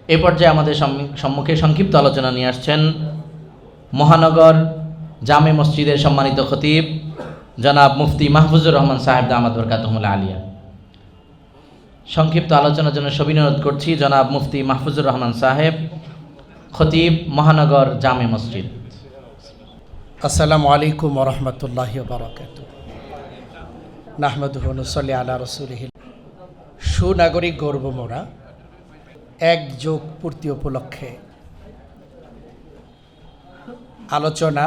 এ পর্যায়ে আমাদের সম্মুখে সংক্ষিপ্ত আলোচনা নিয়ে আসছেন মহানগর জামে মসজিদের সম্মানিত খতিব জনাব মুফতি মাহফুজুর রহমান সাহেব দামাত বরকাতুহুল আলিয়া। সংক্ষিপ্ত আলোচনার জন্য সবিনয় করছি জনাব মুফতি মাহফুজুর রহমান সাহেব, খতিব মহানগর জামে মসজিদ। আসসালামু আলাইকুম ওয়া রাহমাতুল্লাহি ওয়া বারাকাতুহু। নাহমাদুহু ওয়া নুসাল্লি আলা রাসূলিহি। সুনাগরিক গর্ব মোরা এক যোগ পূর্তি উপলক্ষে আলোচনা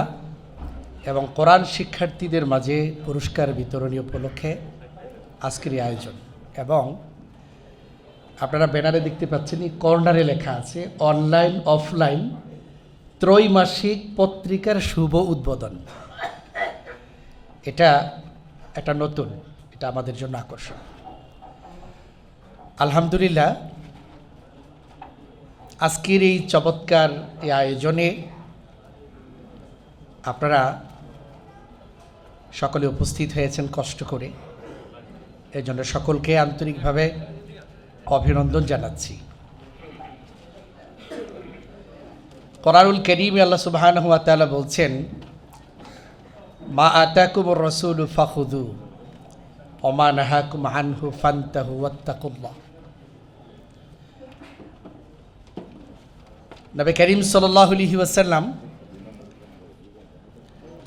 এবং কোরআন শিক্ষার্থীদের মাঝে পুরস্কার বিতরণী উপলক্ষে আজকের এই আয়োজন। এবং আপনারা ব্যানারে দেখতে পাচ্ছেন, এই কর্নারে লেখা আছে অনলাইন অফলাইন ত্রৈমাসিক পত্রিকার শুভ উদ্বোধন। এটা একটা নতুন, এটা আমাদের জন্য আকর্ষণ। আলহামদুলিল্লাহ, আজকের এই চমৎকার এই আয়োজনে আপনারা সকলে উপস্থিত হয়েছেন কষ্ট করে, এই জন্য সকলকে আন্তরিকভাবে অভিনন্দন জানাচ্ছি। কোরআনুল কারীমে আল্লাহ সুবহানাহু ওয়া তাআলা বলছেন, মা আতাকুমুর রাসূলু ফাখুযু ওয়া মা নাহাকুম আনহু ফান্তাহু ওয়াত্তাকুল্লাহ। নবী করিম সাল্লাল্লাহু আলাইহি ওয়াসাল্লাম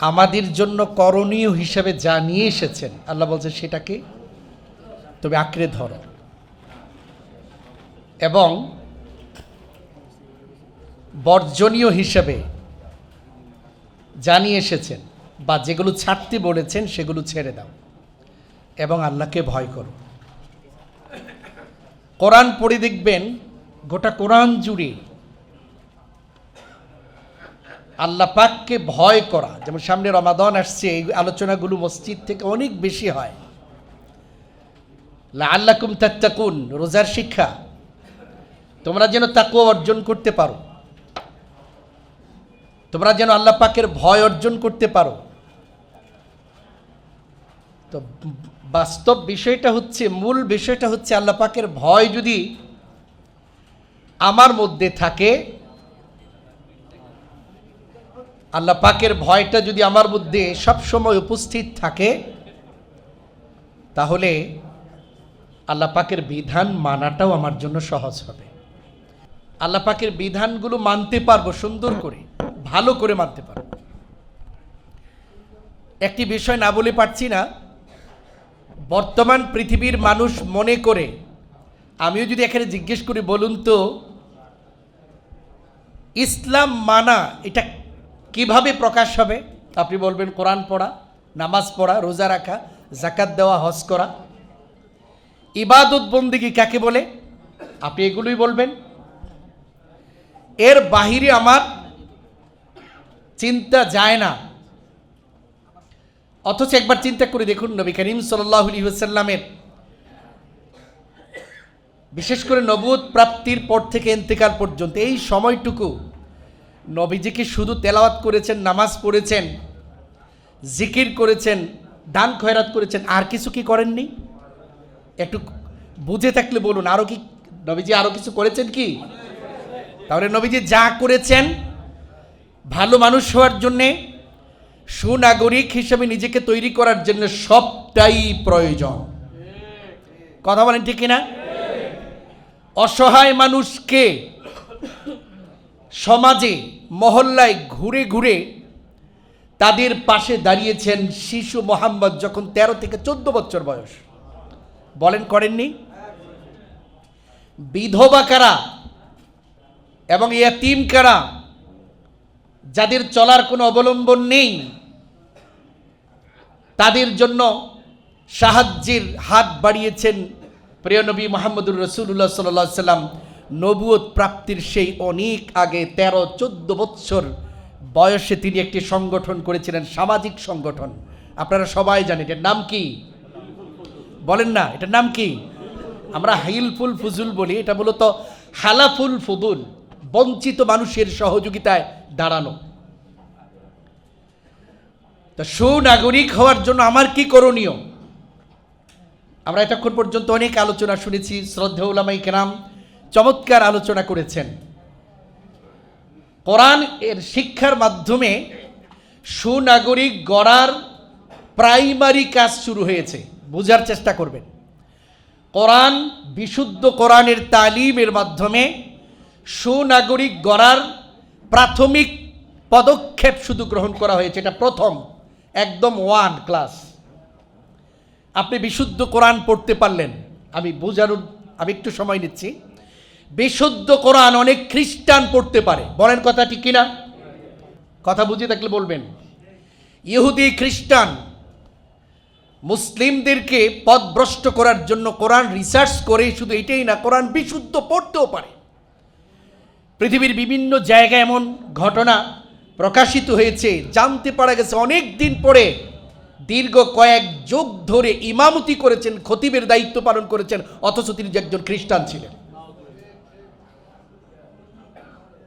আমাদের জন্য করণীয় হিসেবে যা নিয়ে এসেছেন, আল্লাহ বলছেন সেটাকে তুমি আঁকড়ে ধরো, এবং বর্জনীয় হিসেবে জানিয়ে এসেছেন বা যেগুলো ছাড়তে বলেছেন সেগুলো ছেড়ে দাও এবং আল্লাহকে ভয় করো। কোরআন পড়ে দেখবেন, গোটা কোরআন জুড়ে আল্লাহ পাককে ভয় করা, যেমন সামনে রমাদান আসছে, এই আলোচনাগুলো মসজিদ থেকে অনেক বেশি হয়। লাআল্লাকুম তাত্তাকুন, রোজার শিক্ষা, তোমরা যেন তাকওয়া অর্জন করতে পারো, তোমরা যেন আল্লাহ পাকের ভয় অর্জন করতে পারো। তো বাস্তব বিষয়টা হচ্ছে, মূল বিষয়টা হচ্ছে, আল্লাহ পাকের ভয় যদি আমার মধ্যে থাকে, আল্লাহ পাকের ভয়টা যদি আমার মধ্যে সবসময় উপস্থিত থাকে, তাহলে আল্লাহ পাকের বিধান মানাটাও আমার জন্য সহজ হবে। আল্লাহ পাকের বিধানগুলো মানতে পারবো, সুন্দর করে ভালো করে মানতে পারবো। একটি বিষয় না বলে পারছি না, বর্তমান পৃথিবীর মানুষ মনে করে, আমিও যদি এখানে জিজ্ঞেস করি, বলুন তো ইসলাম মানা এটা কিভাবে প্রকাশ হবে? আপনি বলবেন কোরআন পড়া, নামাজ পড়া, রোজা রাখা, যাকাত দেওয়া, হজ করা। ইবাদত বন্দেগী কাকে বলে? আপনি এগুলোই বলবেন। এর বাহিরে আমার চিন্তা যায় না। অথচ একবার চিন্তা করে দেখুন, নবী করিম সাল্লাল্লাহু আলাইহি ওয়াসাল্লামের বিশেষ করে নবুয়ত প্রাপ্তির পর থেকে ইন্তেকাল পর্যন্ত এই সময়টুকু নবীজিকে শুধু তেলাওয়াত করেছেন, নামাজ পড়েছেন, জিকির করেছেন, দান খয়রাত করেছেন, আর কিছু কি করেননি? একটু বুঝে থাকলে বলুন, আরো কি নবীজি আরো কিছু করেছেন কি? তাহলে নবীজি যা করেছেন, ভালো মানুষ হওয়ার জন্যে, সুনাগরিক হিসেবে নিজেকে তৈরি করার জন্য সবটাই প্রয়োজন। কথা বলেন ঠিক কিনা? অসহায় মানুষকে সমাজে মহল্লায় ঘুরে ঘুরে তাদের পাশে দাঁড়িয়েছেন শিশু মোহাম্মদ যখন 13 থেকে 14 বছর বয়স। বলেন করেননি? বিধবা কারা এবং ইয়াতীম কারা, যাদের চলার কোনো অবলম্বন নেই, তাদের জন্য সাহায্যের হাত বাড়িয়েছেন প্রিয় নবী মুহাম্মদুর রাসূলুল্লাহ সাল্লাল্লাহু আলাইহি সাল্লাম। নবুয়ত প্রাপ্তির সেই অনেক আগে 13-14 বছর বয়সে তিনি একটি সংগঠন করেছিলেন, সামাজিক সংগঠন। আপনারা সবাই জানেন এটার নাম কি? বলেন না, এটার নাম কি? আমরা হাইলফুল ফুজুল বলি, এটা মূলত হালাফুল ফুদুল, বঞ্চিত মানুষের সহযোগিতায় দাঁড়ানো। তো সুনাগরিক হওয়ার জন্য আমার কি করণীয়? আমরা এতক্ষণ পর্যন্ত অনেক আলোচনা শুনেছি, শ্রদ্ধেয় উলামায়ে কেরাম চমৎকার আলোচনা করেছেন। কোরআন এর শিক্ষার মাধ্যমে সুনাগরিক গড়ার প্রাইমারি কাজ শুরু হয়েছে। বোঝার চেষ্টা করবেন, কোরআন, বিশুদ্ধ কোরআনের তালিমের মাধ্যমে সুনাগরিক গড়ার প্রাথমিক পদক্ষেপ শুধু গ্রহণ করা হয়েছে। এটা প্রথম, একদম ওয়ান ক্লাস। আপনি বিশুদ্ধ কোরআন পড়তে পারলেন, আমি একটু সময় নিচ্ছি। বিশুদ্ধ কোরআন অনেক খ্রিস্টান পড়তে পারে, বলেন কথা ঠিক কিনা? কথা বুঝে থাকলে বলবেন। ইহুদি, খ্রিস্টান, মুসলিমদেরকে পথভ্রষ্ট করার জন্য কোরআন রিসার্চ করে, শুধু এটাই না, কোরআন বিশুদ্ধ পড়তেও পারে। পৃথিবীর বিভিন্ন জায়গায় এমন ঘটনা প্রকাশিত হয়েছে, জানতে পারা গেছে অনেক দিন পরে, দীর্ঘ কয়েক যুগ ধরে ইমামতি করেছেন, খতিবের দায়িত্ব পালন করেছেন, অথচ তিনি একজন খ্রিস্টান ছিলেন।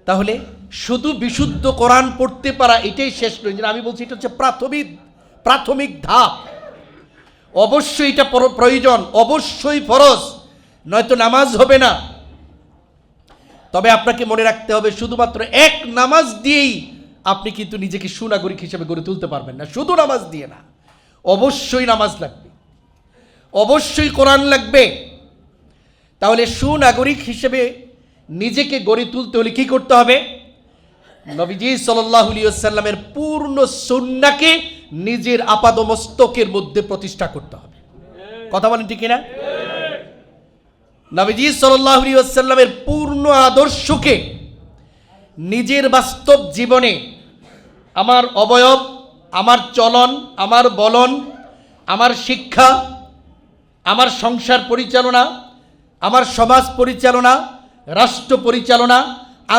তাহলে শুধু বিশুদ্ধ কোরআন পড়তে পারা এটাই শেষ নয়। আমি বলছি এটা হচ্ছে প্রাথমিক ধাপ। অবশ্যই এটা প্রয়োজন, অবশ্যই ফরজ, নয়তো নামাজ হবে না। তবে আপনাকে মনে রাখতে হবে, শুধুমাত্র এক নামাজ দিয়েই আপনি কিন্তু নিজেকে সুনাগরিক হিসেবে গড়ে তুলতে পারবেন না। শুধু নামাজ দিয়ে না, অবশ্যই নামাজ লাগবে, অবশ্যই কোরআন লাগবে। তাহলে সুনাগরিক হিসেবে নিজেকে গড়ে তুলতে হলে কি করতে হবে? নবীজি সাল্লাল্লাহু আলাইহি ওয়াসাল্লামের পূর্ণ সুন্নাহকে নিজের আপাদমস্তকের মধ্যে প্রতিষ্ঠা করতে হবে। কথা বলেন ঠিক কিনা? নবীজি সাল্লাল্লাহু আলাইহি ওয়াসাল্লামের পূর্ণ আদর্শকে নিজের বাস্তব জীবনে, আমার অবয়ব, আমার চলন, আমার বলন, আমার শিক্ষা, আমার সংসার পরিচালনা, আমার সমাজ পরিচালনা, রাষ্ট্র পরিচালনা,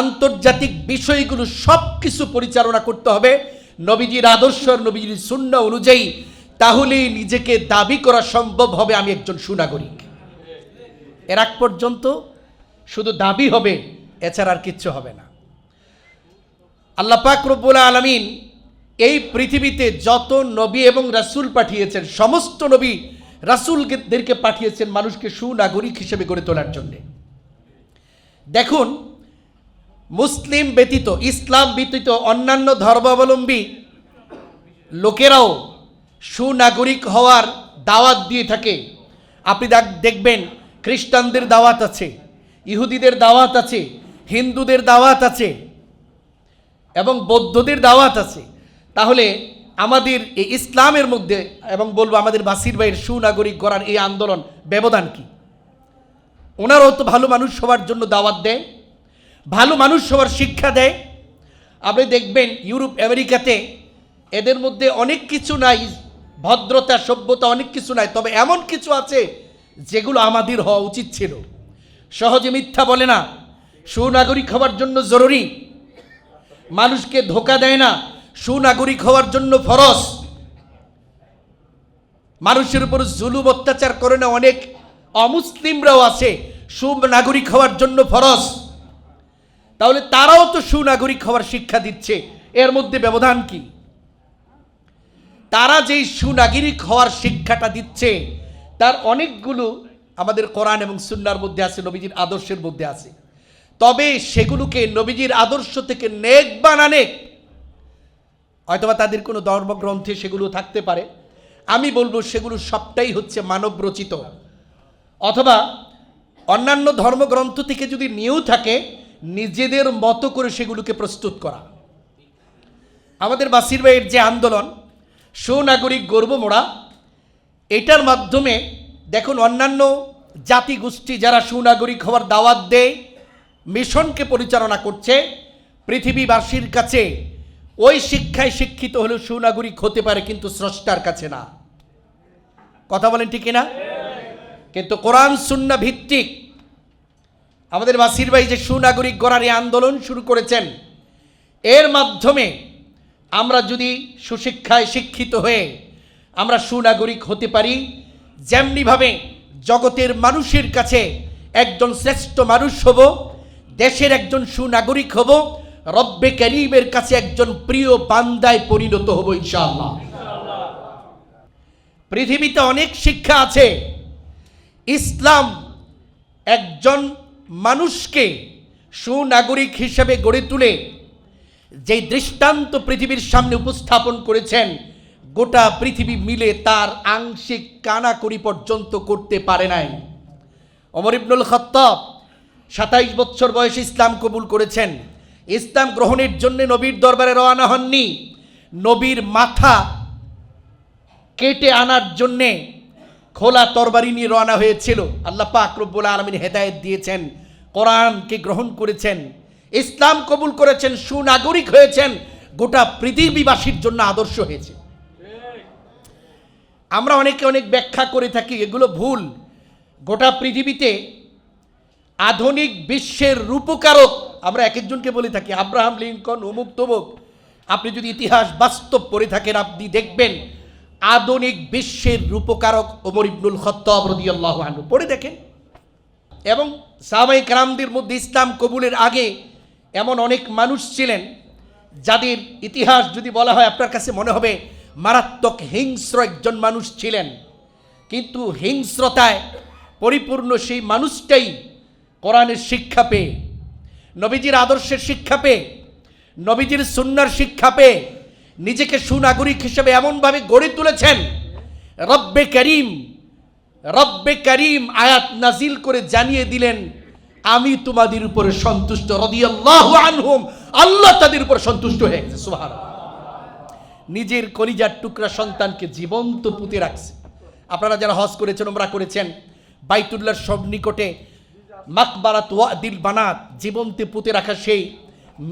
আন্তর্জাতিক বিষয়গুলো সব কিছু পরিচালনা করতে হবে নবীজির আদর্শ, নবীজির সুন্নাহ অনুযায়ী। তাহলেই নিজেকে দাবি করা সম্ভব হবে আমি একজন সুনাগরিক। এর আগ পর্যন্ত শুধু দাবি হবে, এছাড়া আর কিচ্ছু হবে না। আল্লাহ পাক রব্বুল আলামিন এই পৃথিবীতে যত নবী এবং রাসূল পাঠিয়েছেন, সমস্ত নবী রাসূলদেরকে পাঠিয়েছেন মানুষকে সুনাগরিক হিসেবে গড়ে তোলার জন্যে। দেখুন, মুসলিম ব্যতীত, ইসলাম ব্যতীত অন্যান্য ধর্মাবলম্বী লোকেরাও সুনাগরিক হওয়ার দাওয়াত দিয়ে থাকে। আপনি দেখবেন খ্রিস্টানদের দাওয়াত আছে, ইহুদিদের দাওয়াত আছে, হিন্দুদের দাওয়াত আছে এবং বৌদ্ধদের দাওয়াত আছে। তাহলে আমাদের এই ইসলামের মধ্যে, এবং বলবো আমাদের বাসির ভাইয়ের সুনাগরিক গড়ার এই আন্দোলন, ব্যবধান কি? ওনারাও তো ভালো মানুষ হওয়ার জন্য দাওয়াত দেয়, ভালো মানুষ হওয়ার শিক্ষা দেয়। আপনি দেখবেন ইউরোপ, আমেরিকাতে এদের মধ্যে অনেক কিছু নাই, ভদ্রতা, সভ্যতা অনেক কিছু নাই, তবে এমন কিছু আছে যেগুলো আমাদের হওয়া উচিত ছিল। সহজে মিথ্যা বলে না, সুনাগরিক হওয়ার জন্য জরুরি। মানুষকে ধোঁকা দেয় না, সুনাগরিক হওয়ার জন্য ফরজ। মানুষের উপর জুলুম অত্যাচার করে না, অনেক অমুসলিমরাও আছে, সুনাগরিক হওয়ার জন্য ফরজ। তাহলে তারাও তো সুনাগরিক হওয়ার শিক্ষা দিচ্ছে, এর মধ্যে ব্যবধান কি? তারা যেই সুনাগরিক হওয়ার শিক্ষাটা দিচ্ছে তার অনেকগুলো আমাদের কোরআন এবং সুন্নাহর মধ্যে আছে, নবীজির আদর্শের মধ্যে আছে। তবে সেগুলোকে নবীজির আদর্শ থেকে নেক বা না নেক, হয়তোবা তাদের কোনো ধর্মগ্রন্থে সেগুলো থাকতে পারে, আমি বলবো সেগুলো সবটাই হচ্ছে মানব রচিত, অথবা অন্যান্য ধর্মগ্রন্থ থেকে যদি নিয়েও থাকে, নিজেদের মতো করে সেগুলোকে প্রস্তুত করা। আমাদের বাসির ভাইয়ের যে আন্দোলন সুনাগরিক গর্ব মোড়া, এটার মাধ্যমে দেখুন অন্যান্য জাতি গোষ্ঠী যারা সুনাগরিক হওয়ার দাওয়াত দেয়, মিশনকে পরিচালনা করছে, পৃথিবীবাসীর কাছে ওই শিক্ষায় শিক্ষিত হলেও সুনাগরিক হতে পারে, কিন্তু স্রষ্টার কাছে না। কথা বলেন ঠিক না? কিন্তু কোরআন সুন্নাহ ভিত্তিক আমাদের বাসির ভাই যে সুনাগরিক গড়ার এই আন্দোলন শুরু করেছেন, এর মাধ্যমে আমরা যদি সুশিক্ষায় শিক্ষিত হয়ে আমরা সুনাগরিক হতে পারি, যেমনিভাবে জগতের মানুষের কাছে একজন শ্রেষ্ঠ মানুষ হব, দেশের একজন সুনাগরিক হব, রব্বে করিমের কাছে একজন প্রিয় বান্দায় পরিণত হব ইনশাআল্লাহ। পৃথিবীতে অনেক শিক্ষা আছে, ইসলাম একজন মানুষকে সুনাগরিক হিসেবে গড়ে তুলে যেই দৃষ্টান্ত পৃথিবীর সামনে উপস্থাপন করেছেন, গোটা পৃথিবী মিলে তার আংশিক কানাকড়ি পর্যন্ত করতে পারে নাই। ওমর ইবনুল খাত্তাব 27 বছর বয়সে ইসলাম কবুল করেছেন। ইসলাম গ্রহণের জন্য নবীর দরবারে রওনা হননি, নবীর মাথা কেটে আনার জন্যে খোলা তরবারি নিয়ে রওনা হয়েছিল। আল্লাহ পাক রব্বুল আলামিন হেদায়েত দিয়েছেন, কোরআনকে গ্রহণ করেছেন, ইসলাম কবুল করেছেন, সুনাগরিক হয়েছেন, গোটা পৃথিবীবাসীর জন্য আদর্শ হয়েছে। আমরা অনেকে অনেক ব্যাখ্যা করে থাকি, এগুলো ভুল। গোটা পৃথিবীতে আধুনিক বিশ্বের রূপকারক আমরা এক একজনকে বলে থাকি, আব্রাহাম লিঙ্কন, অমুক তমুক। আপনি যদি ইতিহাস বাস্তব পড়ে থাকেন, আপনি দেখবেন আধুনিক বিশ্বের রূপকারক ওমর ইবনুল খাত্তাব রাদিয়াল্লাহু আনহু। পড়ে দেখেন। এবং সাহাবায়ে কেরামদের মধ্যে ইসলাম কবুলের আগে এমন অনেক মানুষ ছিলেন যাদের ইতিহাস যদি বলা হয় আপনার কাছে মনে হবে মারাত্মক হিংস্র একজন মানুষ ছিলেন, কিন্তু হিংস্রতায় পরিপূর্ণ সেই মানুষটাই কোরআনের শিক্ষা পেয়ে, নবীজির আদর্শের শিক্ষা পেয়ে, নবীজির সুন্নাহর শিক্ষা পেয়ে নিজেকে সুনাগরিক হিসেবে এমনভাবে গড়ে তুলেছেন, রব্বে করিম আয়াত নাজিল করে জানিয়ে দিলেন, আমি তোমাদের উপরে সন্তুষ্ট, রাদিয়াল্লাহু আনহুম, আল্লাহ তাদের উপর সন্তুষ্ট হয়ে গেছে। সুবহানাল্লাহ। নিজের কলিজার টুকরা সন্তানকে জীবন্ত পুঁতে রাখছে। আপনারা যারা হজ করেছেন, উমরা করেছেন, বাইতুল্লাহর সব নিকটে মাকবারাত ওয়াদিল বানাত, জীবন্তে পুঁতে রাখা সেই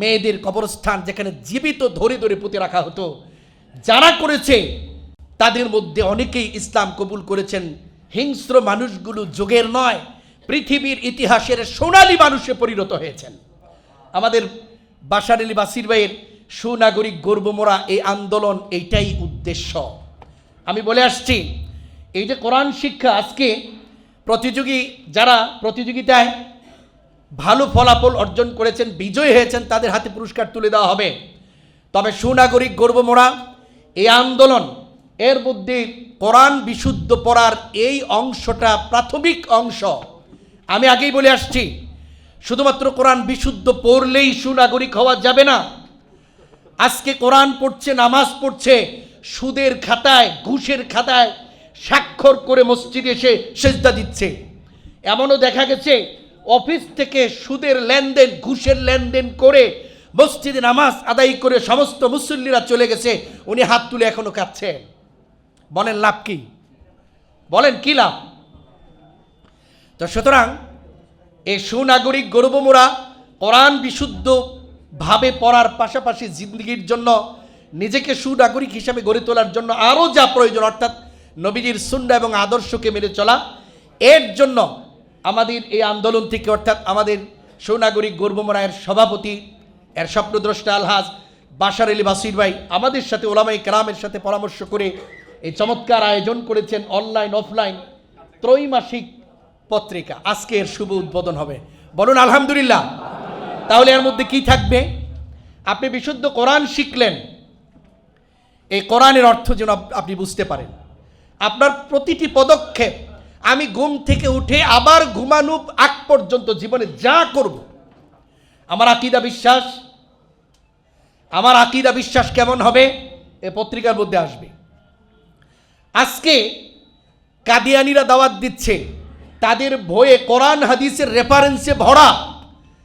মেয়েদের কবরস্থান, যেখানে জীবিত ধরে ধরে পুঁতে রাখা হতো। যারা করেছে তাদের মধ্যে অনেকেই ইসলাম কবুল করেছেন। হিংস্র মানুষগুলো যুগের নয়, পৃথিবীর ইতিহাসের সোনালী মানুষে পরিণত হয়েছেন। আমাদের বাশার আলী বাসির ভাইয়ের সুনাগরিক গর্বমোরা এই আন্দোলন, এইটাই উদ্দেশ্য। আমি বলে আসছি, এই যে কোরআন শিক্ষা, আজকে যারা প্রতিযোগিতায় ভালো ফলাফল অর্জন করেছেন, বিজয়ী হয়েছেন, তাদের হাতে পুরস্কার তুলে দেওয়া হবে। তবে সুনাগরিক গর্বমোরা এই আন্দোলন, এর মধ্যে কোরআন বিশুদ্ধ পড়ার এই অংশটা প্রাথমিক অংশ। আমি আগেই বলে আসছি, শুধুমাত্র কোরআন বিশুদ্ধ পড়লেই সুনাগরিক হওয়া যাবে না। আজকে কোরআন পড়ছে, নামাজ পড়ছে, সুদের খাতায়, ঘুষের খাতায় স্বাক্ষর করে মসজিদে এসে সেজদা দিচ্ছে। এমনও দেখা গেছে অফিস থেকে সুদের লেনদেন, ঘুষের লেনদেন করে মসজিদে নামাজ আদায় করে সমস্ত মুসল্লিরা চলে গেছে, উনি হাত তুলে এখনো কাঁদছেন। বলেন লাভ কি? বলেন কি লাভ? তো সুতরাং এই সুনাগরিক গর্বমোরা কোরআন বিশুদ্ধ ভাবে পড়ার পাশাপাশি জিন্দগির জন্য নিজেকে সুনাগরিক হিসাবে গড়ে তোলার জন্য আরও যা প্রয়োজন, অর্থাৎ নবীজির সুন্নাহ এবং আদর্শকে মেনে চলা, এর জন্য আমাদের এই আন্দোলন থেকে, অর্থাৎ আমাদের সুনাগরিক গর্বমোরা এর সভাপতি, এর স্বপ্নদ্রষ্টা আলহাজ বাশার আলী বাসির ভাই আমাদের সাথে ওলামায়ে কেরামের সাথে পরামর্শ করে এই চমৎকার আয়োজন করেছেন। অনলাইন অফলাইন ত্রৈমাসিক পত্রিকা, আজকে এর শুভ উদ্বোধন হবে। বলুন আলহামদুলিল্লাহ। তাহলে এর মধ্যে কি থাকবে? আপনি বিশুদ্ধ কোরআন শিখলেন, এই কোরআনের অর্থ যেন আপনি বুঝতে পারেন। আপনার প্রতিটি পদক্ষেপ, আমি ঘুম থেকে উঠে আবার ঘুমানো আগ পর্যন্ত জীবনে যা করব, আমার আকীদা বিশ্বাস কেমন হবে, এ পত্রিকার মধ্যে আসবে। আজকে কাদিয়ানিরা দাওয়াত দিচ্ছে, তাদের বইয়ে কোরআন হাদিসের রেফারেন্সে ভরা।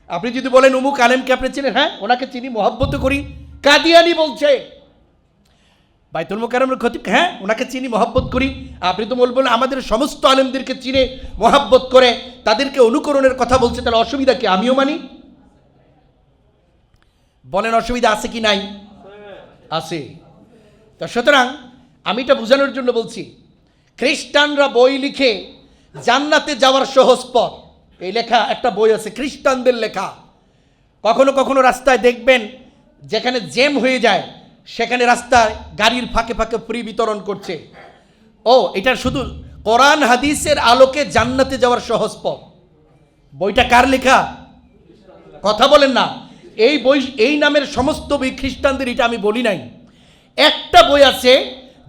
আপনি যদি বলেন উমুক আলেমকে আপনি চিনেন, হ্যাঁ ওনাকে চিনি, মহব্বত করি, কাদিয়ানি বলছে। বাইতুল মুকাররমের খতিব, হ্যাঁ ওনাকে চিনি, মহব্বত করি। আপনি তো বলবেন আমাদের সমস্ত আলেমদেরকে চিনে মহব্বত করে তাদেরকে অনুকরণের কথা বলছে, তাহলে অসুবিধা কি? আমিও মানি। বলেন অসুবিধা আছে কি নাই? আছে। তো সুতরাং আমি এটা বোঝানোর জন্য বলছি, খ্রিস্টানরা বই লিখে জান্নাতে যাওয়ার সহজ পথ, এই লেখা একটা বই আছে খ্রিস্টানদের লেখা। কখনো কখনো রাস্তায় দেখবেন যেখানে জ্যাম হয়ে যায়, সেখানে রাস্তায় গাড়ির ফাঁকে ফাঁকে ফ্রি বিতরণ করছে। ও, এটা শুধু কোরআন হাদিসের আলোকে জান্নাতে যাওয়ার সহজ পথ। বইটা কার লেখা? কথা বলেন না। এই বই, এই নামের সমস্ত বই খ্রিস্টানদের, এটা আমি বলি নাই। একটা বই আছে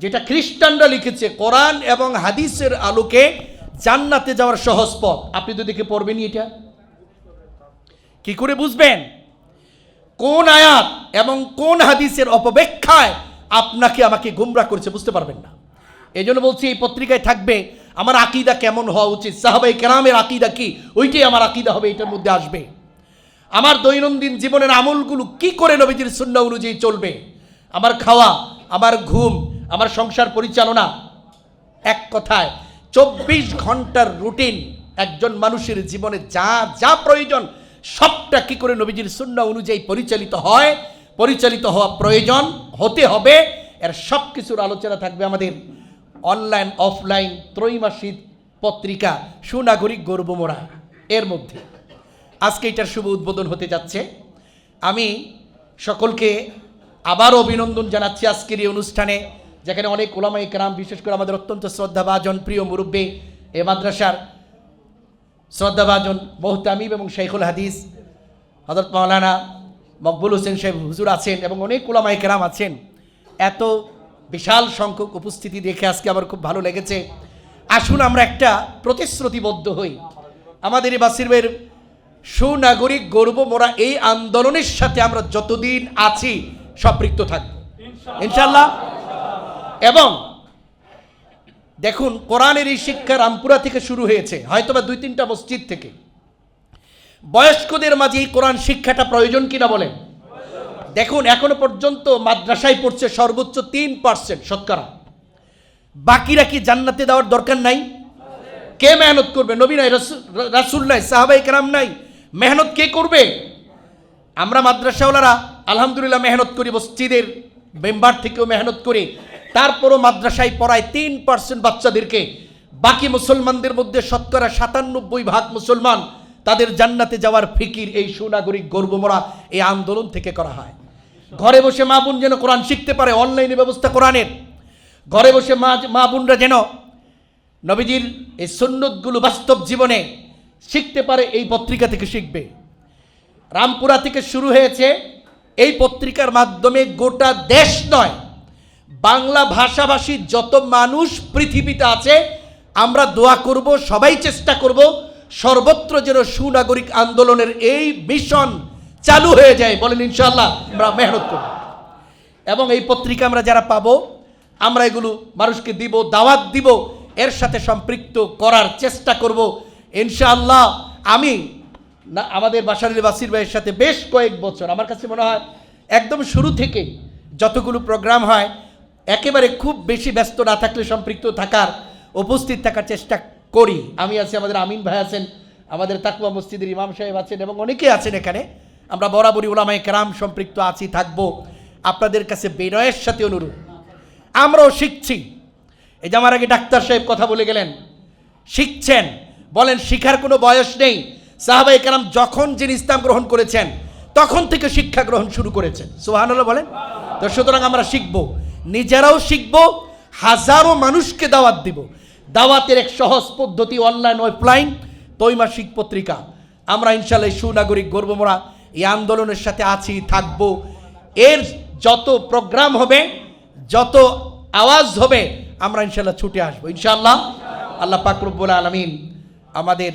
যেটা খ্রিস্টানরা লিখেছে, কোরআন এবং হাদিসের আলোকে জান্নাতে যাওয়ার সহজ পথ। আপনি তো দেখে পড়বেনই এটা। কি করে বুঝবেন? কোন আয়াত এবং কোন হাদিসের অপব্যাখ্যায় আপনাকে আমাকে গোমরা করেছে বুঝতে পারবেন না। এই জন্য বলছি, এই পত্রিকায় থাকবে আমার আকীদা কেমন হওয়া উচিত, সাহাবায়ে কেরামের আকীদা কি, ওইটাই আমার আকীদা হবে, এটার মধ্যে আসবে। আমার দৈনন্দিন জীবনের আমলগুলো কি করে নবীজির সুন্নাহ অনুযায়ী চলবে, আমার খাওয়া, আমার ঘুম, আমার সংসার পরিচালনা, এক কথায় 24 ঘন্টার রুটিন একজন মানুষের জীবনে যা যা প্রয়োজন সবটা কি করে নবীজির সুন্নাহ অনুযায়ী পরিচালিত হয়, পরিচালিত হওয়া প্রয়োজন, হতে হবে, এর সব কিছুর আলোচনা থাকবে আমাদের অনলাইন অফলাইন ত্রৈমাসিক পত্রিকা সুনাগরিক গর্বমোরা এর মধ্যে। আজকে এটার শুভ উদ্বোধন হতে যাচ্ছে। আমি সকলকে আবারও অভিনন্দন জানাচ্ছি আজকের এই অনুষ্ঠানে, যেখানে অনেক উলামায়ে কেরাম, বিশেষ করে আমাদের অত্যন্ত শ্রদ্ধাভাজন প্রিয় মুরব্বী এ মাদ্রাসার শ্রদ্ধাভাজন মুহতামিম এবং শাইখুল হাদিস হযরত মাওলানা মকবুল হোসেন সাহেব হুজুর আছেন এবং অনেক উলামায়ে কেরাম আছেন। এত বিশাল সংখ্যক উপস্থিতি দেখে আজকে আমার খুব ভালো লেগেছে। আসুন আমরা একটা প্রতিশ্রুতিবদ্ধ হই, আমাদের এই বাসির ভাইয়ের সুনাগরিক গর্ব মোরা এই আন্দোলনের সাথে আমরা যতদিন আছি সম্পৃক্ত থাকব ইনশাআল্লাহ। এবং দেখুন, কোরআনের এই শিক্ষা রামপুরা থেকে শুরু হয়েছে, হয়তোবা 2-3টা মসজিদ থেকে। বয়স্কদের মাঝে এই কোরআন শিক্ষাটা প্রয়োজন কিনা বলেন? দেখুন, এখনো পর্যন্ত মাদ্রাসায় পড়ছে সর্বোচ্চ 3% শতকরা। বাকিরা কি জান্নাতে দেওয়ার দরকার নাই? কে মেহনত করবে? নবী নাই, রাসূল নাই, সাহাবায়ে কেরাম নাই, মেহনত কে করবে? আমরা মাদ্রাসাওয়ালারা আলহামদুলিল্লাহ মেহনত করি, মসজিদের মেম্বার থেকেও মেহনত করি, তারপরও মাদ্রাসায় পড়ায় 3% বাচ্চাদেরকে। বাকি মুসলমানদের মধ্যে শতকরা 97% মুসলমান, তাদের জান্নাতে যাওয়ার ফিকির এই সুনাগরিক গর্বমরা এই আন্দোলন থেকে করা হয়। ঘরে বসে মা বোন যেন কোরআন শিখতে পারে, অনলাইনে ব্যবস্থা কোরআনের। ঘরে বসে মা বোনরা যেন নবীজির এই সুন্নতগুলো বাস্তব জীবনে শিখতে পারে, এই পত্রিকা থেকে শিখবে। রামপুরা থেকে শুরু হয়েছে, এই পত্রিকার মাধ্যমে গোটা দেশ নয়, বাংলা ভাষাভাষী যত মানুষ পৃথিবীতে আছে আমরা দোয়া করব, সবাই চেষ্টা করব সর্বত্র যেন সুনাগরিক আন্দোলনের এই মিশন চালু হয়ে যায়। বলেন ইনশাআল্লাহ, আমরা মেহনত করব। এবং এই পত্রিকা আমরা যারা পাবো, আমরা এগুলো মানুষকে দিব, দাওয়াত দিব, এর সাথে সম্পৃক্ত করার চেষ্টা করব ইনশাআল্লাহ। আমি আমাদের বাসারের বাসির ভাইয়ের সাথে বেশ কয়েক বছর, আমার কাছে মনে হয় একদম শুরু থেকে যতগুলো প্রোগ্রাম হয় একেবারে খুব বেশি ব্যস্ত না থাকলে সম্পৃক্ত থাকার, উপস্থিত থাকার চেষ্টা করি। আমি আছি, আমাদের আমিন ভাই আছেন, আমাদের তাকওয়া মসজিদের ইমাম সাহেব আছেন এবং অনেকেই আছেন এখানে। আমরা বরাবরই উলামায়ে কেরাম সম্পৃক্ত আছি, থাকবো। আপনাদের কাছে বিনয়ের সাথে অনুরোধ, আমরাও শিখছি। এই যে আমার আগে ডাক্তার সাহেব কথা বলে গেলেন, শিখছেন, বলেন শিখার কোনো বয়স নেই। সাহাবায়ে কেরাম যখন যিনি ইসলাম গ্রহণ করেছেন তখন থেকে শিক্ষা গ্রহণ শুরু করেছেন, সুবহানাল্লাহ বলেন। তো সুতরাং আমরা শিখব, নিজেরাও শিখব, হাজারো মানুষকে দাওয়াত দিব। দাওয়াতের এক সহজ পদ্ধতি অনলাইন অফলাইন ত্রৈমাসিক পত্রিকা। আমরা ইনশাআল্লাহ সুনাগরিক গর্বমরা এই আন্দোলনের সাথে আছি, থাকব। এর যত প্রোগ্রাম হবে, যত আওয়াজ হবে, আমরা ইনশাআল্লাহ ছুটে আসবো ইনশাআল্লাহ। আল্লাহ পাক রব্বুল আলামিন আমাদের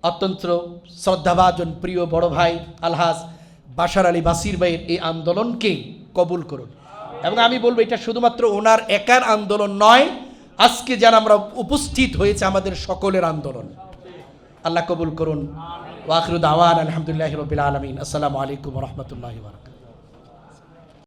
অত্যন্ত শ্রদ্ধাভাজন প্রিয় বড় ভাই আলহাজ বাশার আলী বাসির ভাইয়ের এই আন্দোলনকে কবুল করুন। এবং আমি বলবো, এটা শুধুমাত্র ওনার একার আন্দোলন নয়, আজকে যারা আমরা উপস্থিত হয়েছে আমাদের সকলের আন্দোলন। আল্লাহ কবুল করুন। ওয়া আখিরু দাওয়ানা আলহামদুলিল্লাহি রাব্বিল আলামিন। আসসালামু আলাইকুম ওয়া রাহমাতুল্লাহি ওয়া বারাকাতুহু।